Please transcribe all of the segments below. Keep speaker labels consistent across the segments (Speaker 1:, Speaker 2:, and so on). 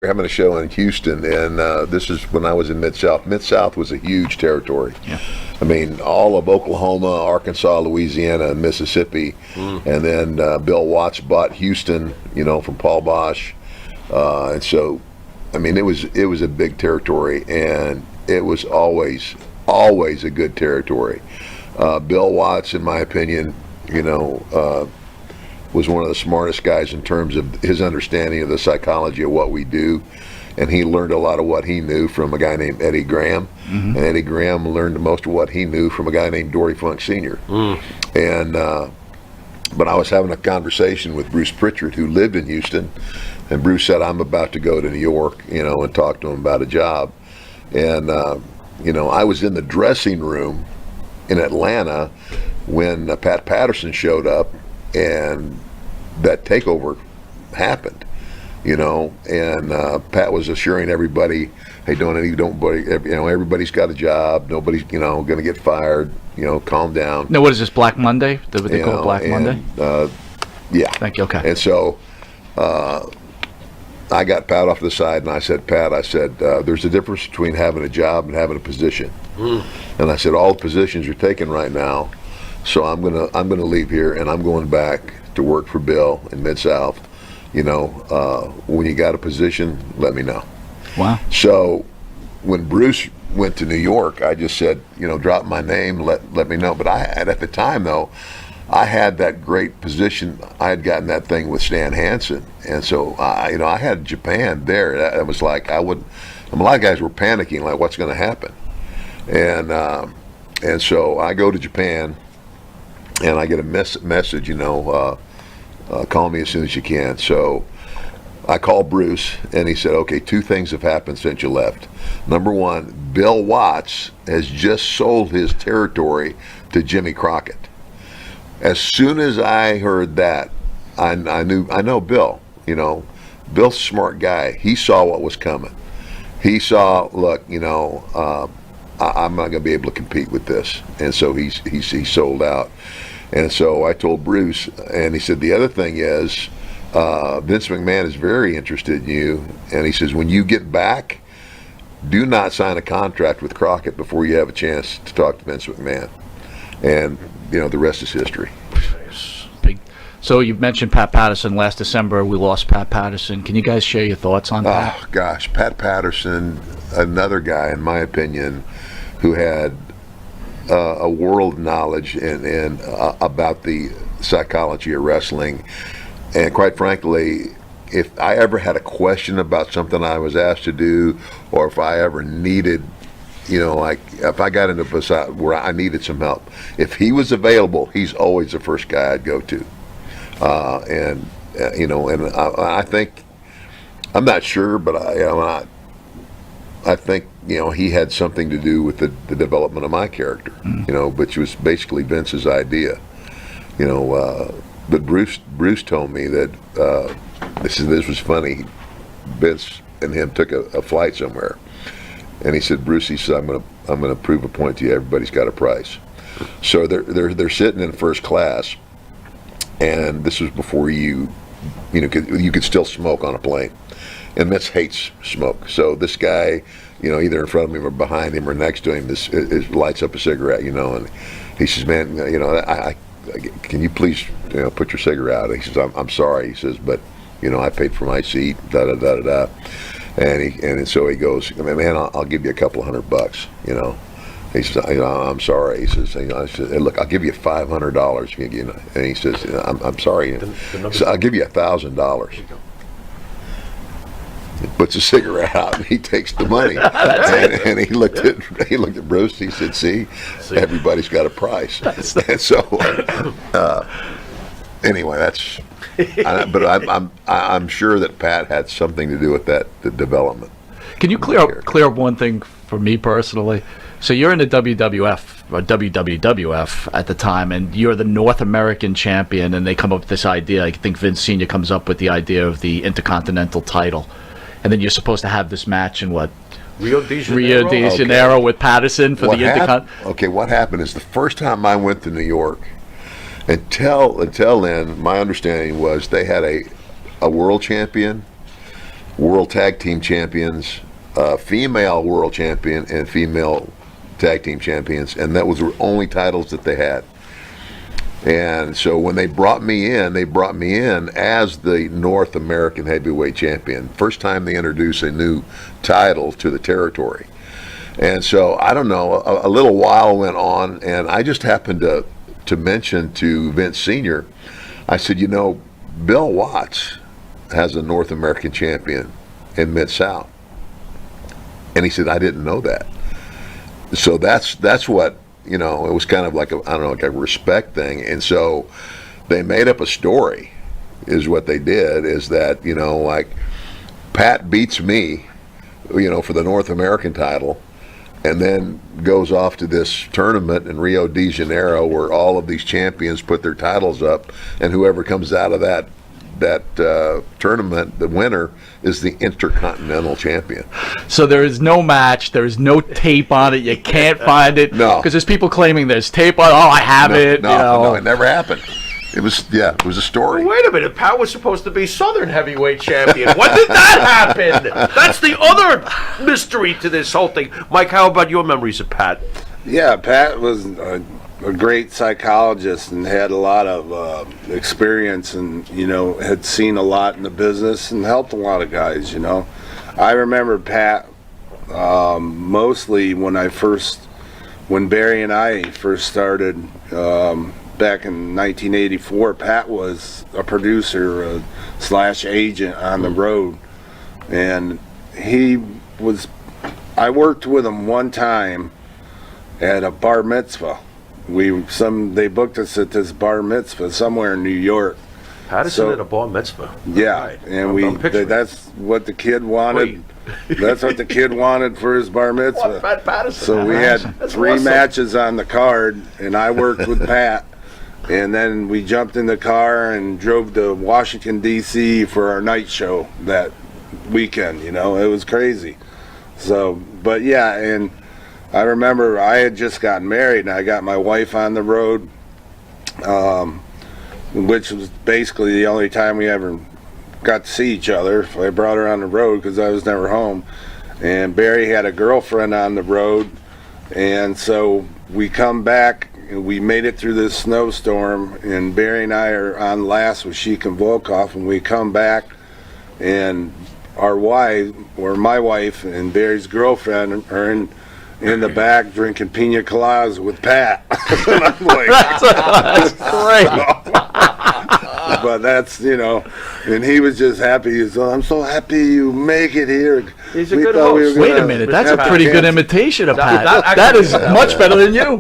Speaker 1: We're having a show in Houston, and this is when I was in Mid-South. Mid-South was a huge territory.
Speaker 2: Yeah.
Speaker 1: I mean, all of Oklahoma, Arkansas, Louisiana, and Mississippi. And then Bill Watts bought Houston, from Paul Bosch. And so, I mean, it was a big territory, and it was always a good territory. Bill Watts, in my opinion, was one of the smartest guys in terms of his understanding of the psychology of what we do. And he learned a lot of what he knew from a guy named Eddie Graham. And Eddie Graham learned most of what he knew from a guy named Dory Funk Sr. And but I was having a conversation with Bruce Pritchard, who lived in Houston, and Bruce said, I'm about to go to New York, and talk to him about a job. And I was in the dressing room in Atlanta when Pat Patterson showed up, and that takeover happened, and Pat was assuring everybody, hey, everybody's got a job, nobody's, going to get fired, calm down.
Speaker 2: Now, what is this, Black Monday? What they call Black Monday?
Speaker 1: Yeah.
Speaker 2: Thank you, okay.
Speaker 1: And so I got Pat off to the side, and I said, Pat, there's a difference between having a job and having a position. And I said, all the positions are taken right now. So I'm gonna leave here, and I'm going back to work for Bill in Mid-South. When you got a position, let me know.
Speaker 2: Wow.
Speaker 1: So when Bruce went to New York, I just said, drop my name, let me know. But at the time though, I had that great position. I had gotten that thing with Stan Hansen, and so I had Japan there. That was like a lot of guys were panicking, like what's going to happen, and so I go to Japan. And I get a message, call me as soon as you can. So I called Bruce, and he said, okay, 2 things have happened since you left. Number 1, Bill Watts has just sold his territory to Jimmy Crockett. As soon as I heard that, I know Bill. Bill's a smart guy. He saw what was coming. He saw, look, I'm not going to be able to compete with this, and so he sold out. And so I told Bruce, and he said the other thing is Vince McMahon is very interested in you, and he says when you get back, do not sign a contract with Crockett before you have a chance to talk to Vince McMahon. And the rest is history.
Speaker 2: So you mentioned Pat Patterson. Last December we lost Pat Patterson. Can you guys share your thoughts on that?
Speaker 1: Oh gosh, Pat Patterson, another guy in my opinion who had a world knowledge and about the psychology of wrestling. And quite frankly, if I ever had a question about something I was asked to do, or if I ever needed, like if I got into a position where I needed some help, if he was available, he's always the first guy I'd go to. And I think, I'm not sure, but I think he had something to do with the development of my character, which was basically Vince's idea, but Bruce told me that this was funny. Vince and him took a flight somewhere, and he said, Bruce, he said, I'm gonna prove a point to you. Everybody's got a price. So they're sitting in first class, and this was before you could still smoke on a plane. And Vince hates smoke. So this guy, either in front of him or behind him or next to him, is lights up a cigarette, and he says, man, I can you please, put your cigarette out? He says, I'm sorry. He says, but, I paid for my seat, da-da-da-da-da. And so he goes, man, I'll give you a couple $100, He says, I'm sorry. He says, I said, hey, look, I'll give you $500. And he says, I'm sorry. So I'll give you $1,000. He puts a cigarette out and he takes the money. and he looked at Bruce. He said, "See, everybody's got a price." And so, anyway, that's. But I'm sure that Pat had something to do with the development.
Speaker 2: Can you clear up one thing for me personally? So you're in the WWF or WWF at the time, and you're the North American champion, and they come up with this idea. I think Vince Sr. comes up with the idea of the Intercontinental title. And then you're supposed to have this match in what?
Speaker 3: Rio de Janeiro
Speaker 2: okay. With Patterson for the Intercontinental.
Speaker 1: Okay, what happened is the first time I went to New York, until then, my understanding was they had a world champion, world tag team champions, female world champion, and female tag team champions, and that was the only titles that they had. And so when they brought me in as the North American heavyweight champion. First time they introduced a new title to the territory. And so, I don't know, a little while went on, and I just happened to mention to Vince Sr., I said, you know, Bill Watts has a North American champion in Mid-South. And he said, I didn't know that. So that's what, you know, it was kind of like a respect thing. And so they made up a story, is what they did, is that, you know, like, Pat beats me, you know, for the North American title, and then goes off to this tournament in Rio de Janeiro where all of these champions put their titles up, and whoever comes out of that tournament, the winner, is the Intercontinental Champion.
Speaker 2: So there is no match, there is no tape on it, you can't find it.
Speaker 1: No.
Speaker 2: Because there's people claiming there's tape on it, I have it.
Speaker 1: No, it never happened. It was a story.
Speaker 3: Wait a minute, Pat was supposed to be Southern heavyweight champion. When did that happen? That's the other mystery to this whole thing. Mike, how about your memories of Pat?
Speaker 4: Yeah, Pat was a great psychologist and had a lot of experience, and, you know, had seen a lot in the business and helped a lot of guys, you know. I remember Pat mostly when Barry and I first started back in 1984. Pat was a producer / agent on the road, and I worked with him one time at a bar mitzvah. They booked us at this bar mitzvah somewhere in New York.
Speaker 3: Patterson at a bar mitzvah.
Speaker 4: Yeah,
Speaker 3: Right.
Speaker 4: and that's what the kid wanted. That's what the kid wanted for his bar mitzvah.
Speaker 3: Pat Patterson.
Speaker 4: So we had
Speaker 3: That's
Speaker 4: three
Speaker 3: awesome.
Speaker 4: matches on the card, and I worked with Pat. And then we jumped in the car and drove to Washington, D.C. for our night show that weekend. You know, it was crazy. So, but yeah, and I remember I had just gotten married, and I got my wife on the road, which was basically the only time we ever got to see each other. I brought her on the road because I was never home. And Barry had a girlfriend on the road, and so we come back. We made it through this snowstorm, and Barry and I are on last with Sheik and Volkov, and we come back, and our wife, or my wife, and Barry's girlfriend are in the back drinking pina coladas with Pat. And I'm like,
Speaker 2: That's great.
Speaker 4: but that's, you know, and he was just happy. He was, I'm so happy you make it here.
Speaker 3: He's a
Speaker 4: We
Speaker 3: good
Speaker 4: thought we
Speaker 3: host.
Speaker 4: were
Speaker 2: Wait
Speaker 4: gonna
Speaker 2: a minute, that's a
Speaker 4: have
Speaker 2: pretty
Speaker 4: to
Speaker 2: good
Speaker 4: cancel.
Speaker 2: imitation of
Speaker 3: That-
Speaker 2: Pat.
Speaker 3: that
Speaker 2: That
Speaker 3: actually-
Speaker 2: is much better than you.
Speaker 3: You're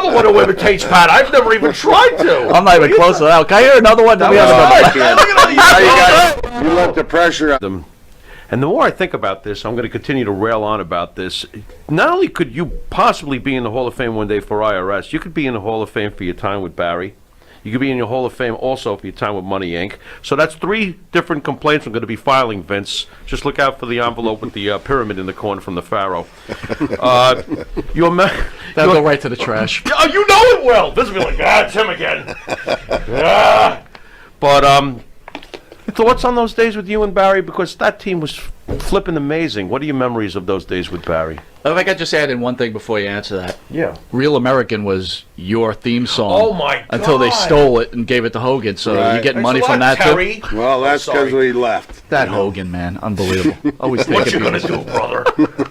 Speaker 3: the one who imitates Pat. I've never even tried to.
Speaker 2: I'm not even close to that. Can I hear another one? Do we have
Speaker 4: I
Speaker 2: another?
Speaker 4: can't.
Speaker 3: Look at all these-
Speaker 4: Now you let the pressure on.
Speaker 3: them. And the more I think about this, I'm going to continue to rail on about this. Not only could you possibly be in the Hall of Fame one day for IRS, you could be in the Hall of Fame for your time with Barry. You could be in your Hall of Fame also for your time with Money Inc. So that's 3 different complaints I'm going to be filing, Vince. Just look out for the envelope with the pyramid in the corner from the Pharaoh.
Speaker 2: That'll go right to the trash.
Speaker 3: Oh, you know it well. This will be like, it's him again. But thoughts on those days with you and Barry? Because that team was flipping amazing. What are your memories of those days with Barry?
Speaker 2: If I could just add in one thing before you answer that.
Speaker 3: Yeah.
Speaker 2: Real American was your theme song.
Speaker 3: Oh, my
Speaker 2: Until they
Speaker 3: God.
Speaker 2: stole it and gave it to Hogan. So
Speaker 4: Right.
Speaker 2: you getting
Speaker 3: Thanks
Speaker 2: money
Speaker 3: a
Speaker 2: from
Speaker 3: lot,
Speaker 2: that too?
Speaker 3: Terry.
Speaker 4: Well, that's because we left.
Speaker 2: That Hogan, man. Unbelievable. Always
Speaker 3: What
Speaker 2: taking
Speaker 3: you gonna
Speaker 2: people.
Speaker 3: do, brother?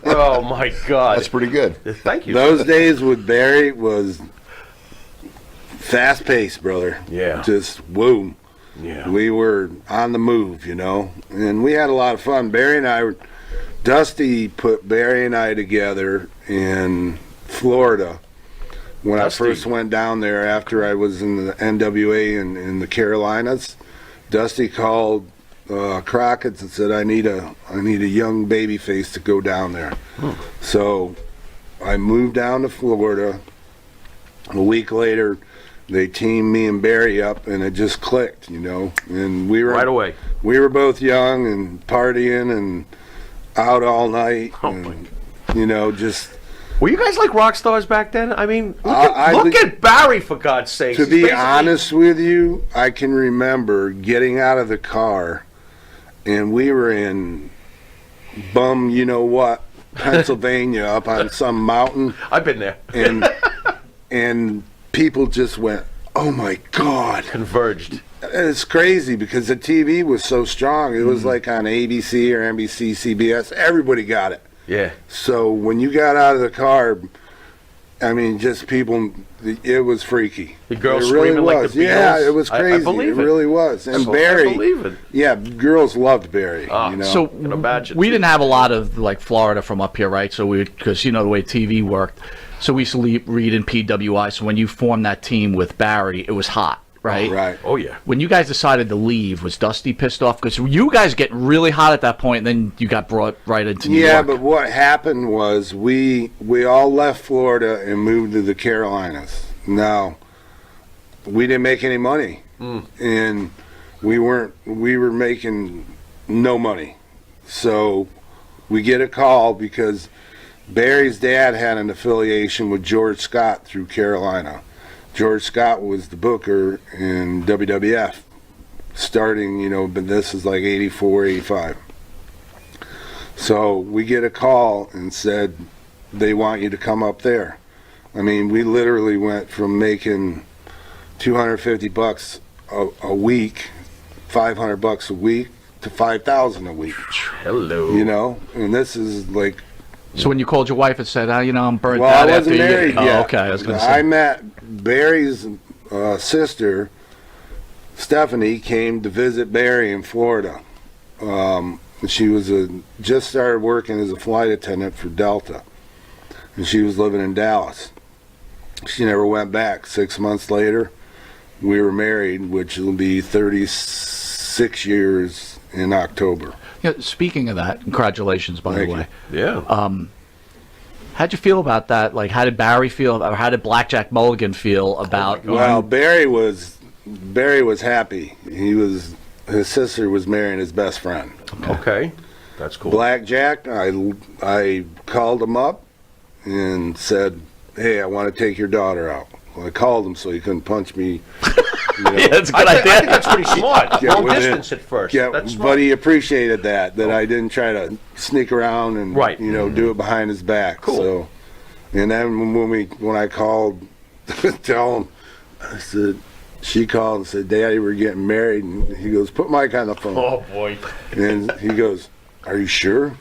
Speaker 3: Oh my God!
Speaker 1: That's pretty good.
Speaker 3: Thank you.
Speaker 4: Those days with Barry was fast paced, brother.
Speaker 3: Yeah.
Speaker 4: Just woo.
Speaker 3: Yeah.
Speaker 4: We were on the move, you know, and we had a lot of fun. Dusty put Barry and I together in Florida when
Speaker 3: Dusty.
Speaker 4: I first went down there after I was in the NWA in the Carolinas. Dusty called Crockett's and said, I need a young baby face to go down there. So I moved down to Florida. A week later, they teamed me and Barry up, and it just clicked, you know. And we were
Speaker 3: Right away.
Speaker 4: We were both young and partying and out all night,
Speaker 3: Oh,
Speaker 4: and, you know, just
Speaker 3: Were you guys like rock stars back then? I mean, look,
Speaker 4: I
Speaker 3: look
Speaker 4: think-
Speaker 3: at Barry, for God's sake.
Speaker 4: to be honest with you, I can remember getting out of the car, and we were in bum, you know what, Pennsylvania, up on some mountain,
Speaker 3: I've been there.
Speaker 4: and people just went, "Oh my God!"
Speaker 3: Converged.
Speaker 4: It's crazy because the TV was so strong. It was like on ABC or NBC, CBS. Everybody got it.
Speaker 3: Yeah.
Speaker 4: So when you got out of the car, I mean, just people, it was freaky.
Speaker 3: The girls
Speaker 4: it really
Speaker 3: screaming
Speaker 4: was.
Speaker 3: like the Beatles.
Speaker 4: Yeah, it was crazy.
Speaker 3: I believe it.
Speaker 4: really was. And
Speaker 3: I
Speaker 4: Barry,
Speaker 3: believe it.
Speaker 4: yeah, girls loved Barry.
Speaker 3: Ah,
Speaker 4: you know?
Speaker 2: So
Speaker 3: can imagine.
Speaker 2: we didn't have a lot of like Florida from up here, right? So because you know the way TV worked, so we used to read in PWI. So when you formed that team with Barry, it was hot, right?
Speaker 4: Right.
Speaker 3: Oh, yeah.
Speaker 2: When you guys decided to leave, was Dusty pissed off? Because you guys getting really hot at that point, and then you got brought right into New
Speaker 4: Yeah,
Speaker 2: York.
Speaker 4: but what happened was we all left Florida and moved to the Carolinas. Now, we didn't make any money, and we were making no money. So we get a call because Barry's dad had an affiliation with George Scott through Carolina. George Scott was the booker in WWF starting, you know, but this is like 84, 85. So we get a call and said, they want you to come up there. I mean, we literally went from making $250 a week, $500 a week, to $5,000 a week.
Speaker 3: Hello.
Speaker 4: You know, and this is like.
Speaker 2: So when you called your wife and said, "Oh, you know, I'm burnt
Speaker 4: Well,
Speaker 2: out
Speaker 4: I
Speaker 2: after
Speaker 4: wasn't
Speaker 2: you,"
Speaker 4: married
Speaker 2: oh,
Speaker 4: yet.
Speaker 2: okay, I was going to
Speaker 4: I
Speaker 2: say.
Speaker 4: met Barry's sister, Stephanie, came to visit Barry in Florida. She was just started working as a flight attendant for Delta, and she was living in Dallas. She never went back. 6 months later, we were married, which will be 36 years in October.
Speaker 2: Yeah, speaking of that, congratulations, by
Speaker 4: Thank
Speaker 2: the way.
Speaker 4: you.
Speaker 3: Yeah.
Speaker 2: How'd you feel about that? Like, how did Barry feel, or how did Blackjack Mulligan feel about?
Speaker 4: Well, Barry was happy. His sister was marrying his best friend.
Speaker 3: Okay. That's cool.
Speaker 4: Blackjack, I called him up and said, "Hey, I want to take your daughter out." Well, I called him so he couldn't punch me. You know.
Speaker 2: Yeah, that's a
Speaker 3: I
Speaker 2: good
Speaker 3: think
Speaker 2: idea.
Speaker 3: that's pretty smart.
Speaker 4: Yeah,
Speaker 3: Long
Speaker 4: with
Speaker 3: distance
Speaker 4: it.
Speaker 3: at first.
Speaker 4: Yeah,
Speaker 3: That's
Speaker 4: but
Speaker 3: smart.
Speaker 4: he appreciated that I didn't try to sneak around and
Speaker 3: Right.
Speaker 4: do it behind his back.
Speaker 3: Cool.
Speaker 4: So, and then when I called to tell him, I said, she called and said, "Daddy, we're getting married," and he goes, "Put Mike on the phone."
Speaker 3: Oh, boy.
Speaker 4: And he goes, "Are you sure?"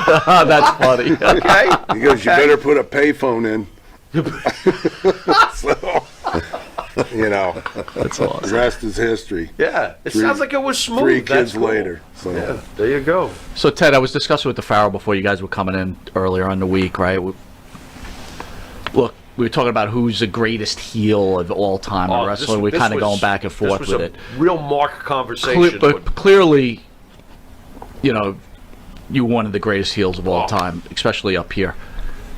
Speaker 2: That's funny.
Speaker 3: Okay.
Speaker 4: He goes, "You better put a payphone in." So,
Speaker 2: That's awesome.
Speaker 4: the rest is history.
Speaker 3: Yeah. It sounds like it was smooth.
Speaker 4: 3
Speaker 3: That's
Speaker 4: kids
Speaker 3: cool.
Speaker 4: later. So.
Speaker 3: Yeah. There you go.
Speaker 2: So Ted, I was discussing with the Farrell before you guys were coming in earlier on the week, right? Look, we were talking about who's the greatest heel of all time in wrestling. We're kind of going back and forth with it.
Speaker 3: Real mark conversation.
Speaker 2: But clearly, you one of the greatest heels of all time, especially up here.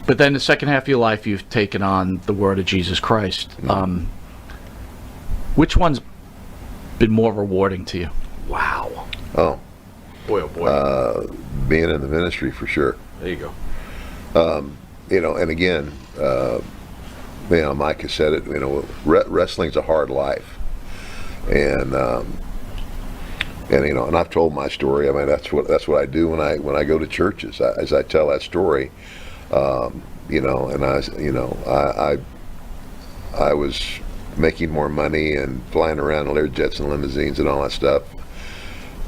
Speaker 2: But then the second half of your life, you've taken on the word of Jesus Christ. Which one's been more rewarding to you?
Speaker 3: Wow.
Speaker 1: Oh,
Speaker 3: Boy, oh, boy.
Speaker 1: being in the ministry for sure.
Speaker 3: There you go.
Speaker 1: And again, Mike has said it. Wrestling's a hard life, and and I've told my story. I mean, that's what I do when I go to churches. As I tell that story, and I was making more money and flying around in Learjets and limousines and all that stuff,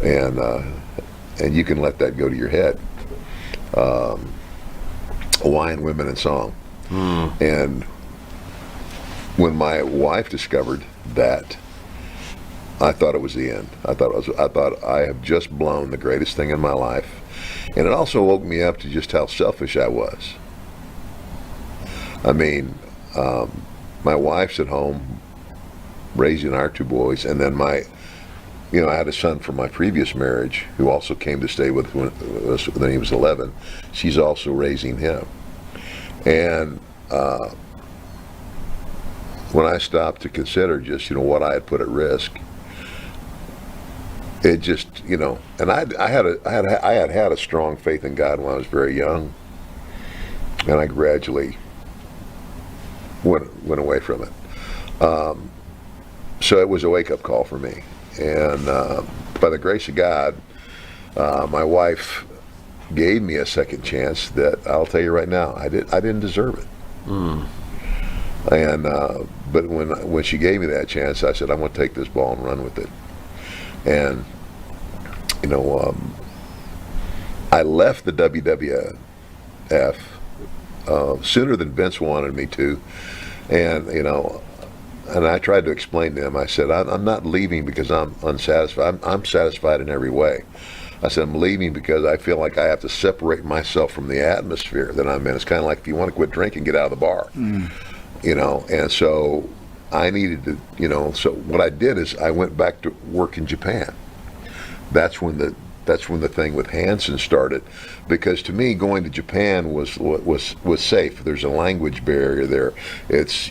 Speaker 1: and you can let that go to your head. Hawaiian women and song. And when my wife discovered that, I thought it was the end. I thought I have just blown the greatest thing in my life. And it also woke me up to just how selfish I was. I mean, my wife's at home raising our 2 boys, and then I had a son from my previous marriage who also came to stay with us when he was 11. She's also raising him. And when I stopped to consider just, what I had put at risk, it just, and I had a strong faith in God when I was very young, and I gradually went away from it. So it was a wake-up call for me. And by the grace of God, my wife gave me a second chance that I'll tell you right now, I didn't deserve it. And but when she gave me that chance, I said, I'm going to take this ball and run with it. And I left the WWF sooner than Vince wanted me to, and and I tried to explain to him. I said, I'm not leaving because I'm unsatisfied. I'm satisfied in every way. I said, I'm leaving because I feel like I have to separate myself from the atmosphere that I'm in. It's kind of like if you want to quit drinking, get out of the bar. And so I needed to, so what I did is I went back to work in Japan. That's when the thing with Hansen started, because to me going to Japan was safe. There's a language barrier there. It's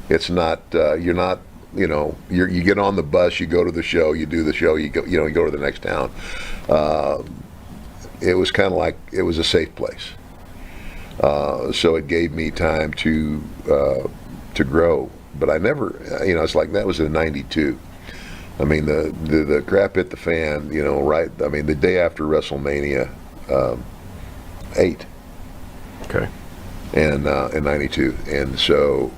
Speaker 1: it's not you're not you get on the bus, you go to the show, you do the show, you go to the next town. It was kind of like it was a safe place. So it gave me time to grow, but I never it's like that was in '92. I mean, the crap hit the fan, right? I mean, the day after WrestleMania 8.
Speaker 3: Okay.
Speaker 1: And in '92, and so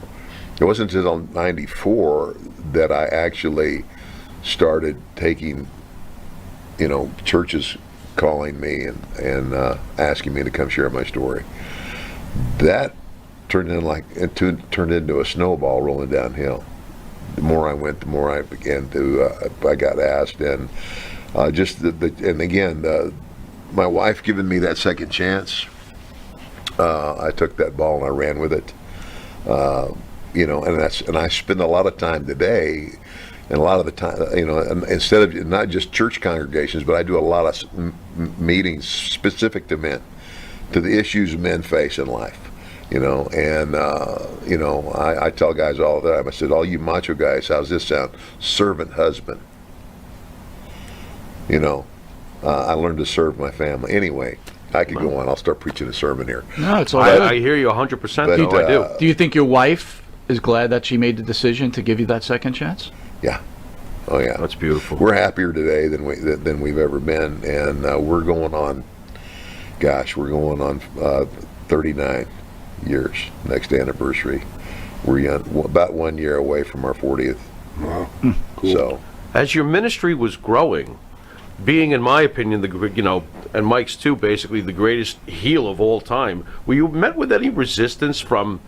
Speaker 1: it wasn't until '94 that I actually started taking, churches calling me and asking me to come share my story. That turned into a snowball rolling downhill. The more I went, the more I began to. I got asked, and and again, my wife giving me that second chance. I took that ball and I ran with it. And I spend a lot of time today, and a lot of the time, and instead of not just church congregations, but I do a lot of meetings specific to men, to the issues men face in life. I tell guys all the time, I said, all you macho guys, how's this sound? Servant husband. I learned to serve my family. Anyway, I could go on. I'll start preaching a sermon here.
Speaker 2: No, it's all right.
Speaker 3: I hear you 100%.
Speaker 1: But,
Speaker 3: I do.
Speaker 2: Do you think your wife is glad that she made the decision to give you that second chance?
Speaker 1: Yeah. Oh, yeah.
Speaker 3: That's beautiful.
Speaker 1: We're happier today than we've ever been. And we're going on 39 years, next anniversary. We're about 1 year away from our 40th.
Speaker 4: Wow. Cool.
Speaker 1: So,
Speaker 3: As your ministry was growing, being, in my opinion, and Mike's too, basically the greatest heel of all time, were you met with any resistance from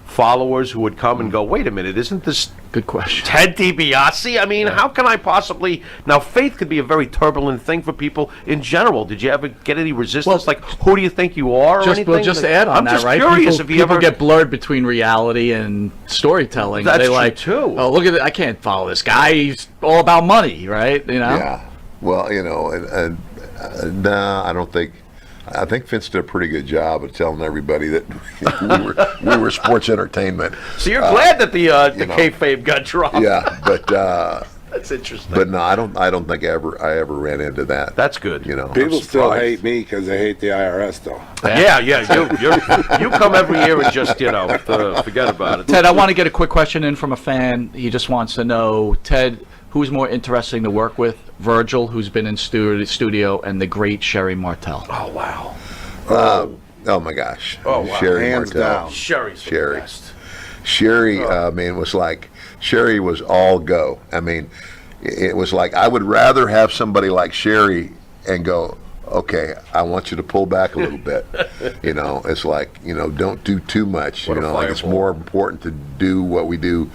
Speaker 3: followers who would come and go, wait a minute, isn't this
Speaker 2: Good question.
Speaker 3: Ted DiBiase? I mean, how can I possibly... Now, faith could be a very turbulent thing for people in general. Did you ever get any resistance?
Speaker 2: Well,
Speaker 3: like, who do you think you are or anything?
Speaker 2: Just to add on
Speaker 3: I'm
Speaker 2: that,
Speaker 3: just
Speaker 2: right?
Speaker 3: curious if you
Speaker 2: people
Speaker 3: ever...
Speaker 2: get blurred between reality and storytelling.
Speaker 3: That's
Speaker 2: They
Speaker 3: true, too.
Speaker 2: Oh, look at it. I can't follow this guy. He's all about money, right?
Speaker 1: yeah. Well, no, I don't think... I think Vince did a pretty good job of telling everybody that we were sports entertainment.
Speaker 3: So you're glad that the kayfabe got dropped.
Speaker 1: Yeah, but
Speaker 3: That's interesting.
Speaker 1: but no, I don't think I ever ran into that.
Speaker 3: That's good.
Speaker 4: People still hate me because they hate the IRS, though.
Speaker 3: Yeah. You come every year and just forget about it.
Speaker 2: Ted, I want to get a quick question in from a fan. He just wants to know, Ted, who's more interesting to work with? Virgil, who's been in studio, and the great Sherry Martel.
Speaker 3: Oh wow.
Speaker 1: Oh my gosh.
Speaker 3: Oh, wow.
Speaker 1: Sherry
Speaker 4: Hands
Speaker 1: Martel.
Speaker 4: down.
Speaker 3: Sherry's the best.
Speaker 1: Sherry, it was like Sherry was all go. I mean, it was like I would rather have somebody like Sherry and go, okay, I want you to pull back a little bit. It's like, don't do too much.
Speaker 3: What a
Speaker 1: Like it's
Speaker 3: fireball.
Speaker 1: more important to do what we do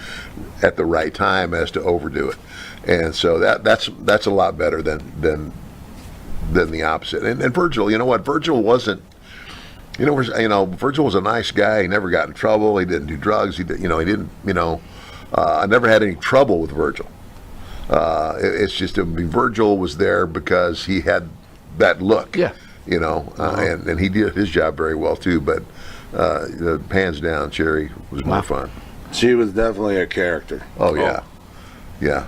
Speaker 1: at the right time as to overdo it. And so that's a lot better than the opposite. And Virgil, you know what? Virgil wasn't. Virgil was a nice guy. He never got in trouble. He didn't do drugs. He didn't. I never had any trouble with Virgil. It's just Virgil was there because he had that look.
Speaker 2: Yeah.
Speaker 1: And he did his job very well too. But hands down, Sherry was more fun.
Speaker 4: She was definitely a character.
Speaker 1: Oh yeah, yeah.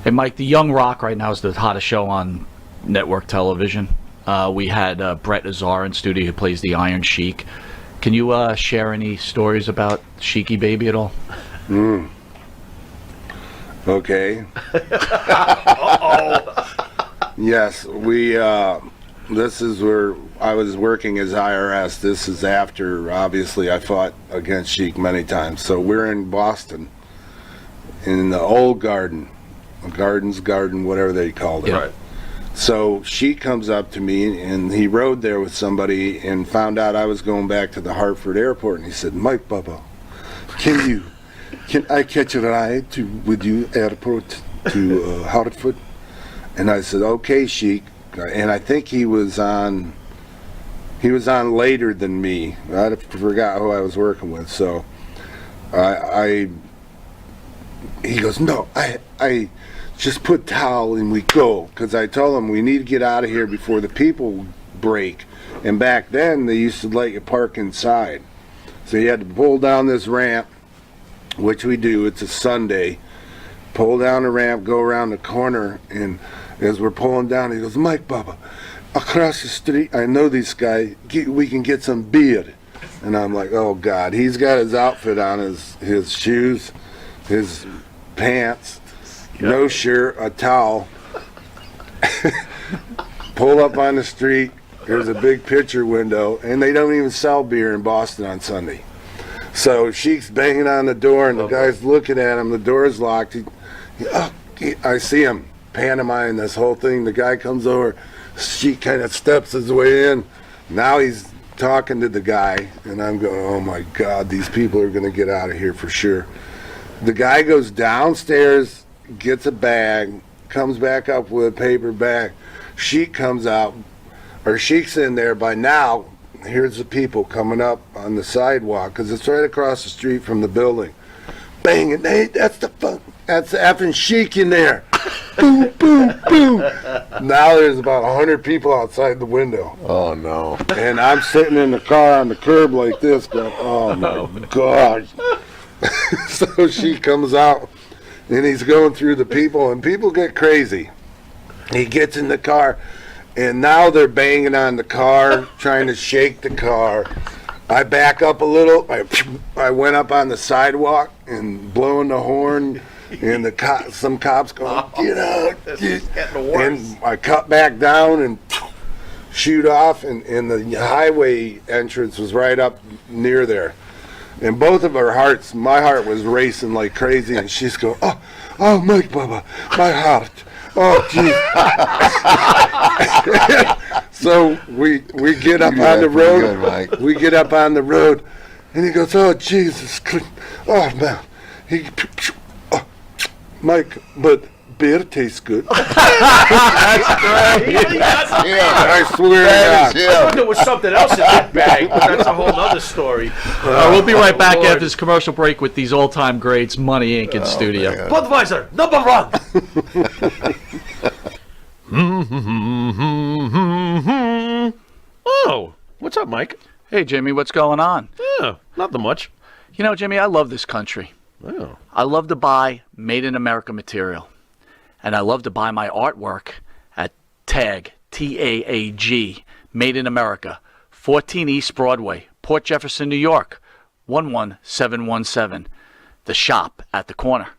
Speaker 2: Hey, Mike, the Young Rock right now is the hottest show on network television. We had Brett Azar in studio who plays the Iron Sheik. Can you share any stories about Sheiky Baby at all?
Speaker 4: Okay. Yes, we. This is where I was working as IRS. This is after, obviously, I fought against Sheik many times. So we're in Boston, in the old garden, Garden's Garden, whatever they called it.
Speaker 3: Right.
Speaker 4: So Sheik comes up to me, and he rode there with somebody and found out I was going back to the Hartford airport. And he said, Mike Bubba, can I catch a ride with you airport to Hartford? And I said, okay, Sheik. And I think he was on later than me. I forgot who I was working with. So he goes, no, I just put towel and we go. Because I told him we need to get out of here before the people break. And back then they used to let you park inside. So you had to pull down this ramp, which we do. It's a Sunday. Pull down the ramp, go around the corner, and as we're pulling down, he goes, Mike Bubba, across the street, I know this guy, we can get some beer. And I'm like, oh God, he's got his outfit on, his shoes, his pants, no shirt, a towel. Pull up on the street, there's a big picture window, and they don't even sell beer in Boston on Sunday. So Sheik's banging on the door, and the guy's looking at him, the door's locked. I see him pantomiming this whole thing. The guy comes over, Sheik kind of steps his way in. Now he's talking to the guy, and I'm going, oh my God, these people are going to get out of here for sure. The guy goes downstairs, gets a bag, comes back up with a paper bag. Sheik comes out, or Sheik's in there. By now, here's the people coming up on the sidewalk, because it's right across the street from the building. Bang, and hey, that's the effing Sheik in there. Boom, boom, boom. Now there's about 100 people outside the window.
Speaker 1: Oh no!
Speaker 4: And I'm sitting in the car on the curb like this, going, "Oh my gosh!" So she comes out, and he's going through the people, and people get crazy. He gets in the car, and now they're banging on the car, trying to shake the car. I back up a little. I went up on the sidewalk and blowing the horn. And some cops going, get out.
Speaker 3: This is getting worse.
Speaker 4: And I cut back down and shoot off, and the highway entrance was right up near there. And both of our hearts, my heart was racing like crazy, and she's going, oh, Mike Bubba, my heart. Oh, gee. So we get up on the road. We get up on the road, and he goes, oh, Jesus Christ. Oh, man. Mike, but beer tastes good.
Speaker 3: That's great.
Speaker 4: I swear to God.
Speaker 3: I thought there was something else in that bag, but that's a whole other story.
Speaker 2: We'll be right back after this commercial break with these all-time greats, Money Inc. in studio.
Speaker 3: Budweiser, number one. Oh, what's up, Mike?
Speaker 2: Hey, Jimmy, what's going on?
Speaker 3: Yeah, nothing much.
Speaker 2: You know, Jimmy, I love this country.
Speaker 3: Oh.
Speaker 2: I love to buy Made in America material. And I love to buy my artwork at TAG, T-A-A-G, Made in America, 14 East Broadway, Port Jefferson, New York, 11717. The shop at the corner.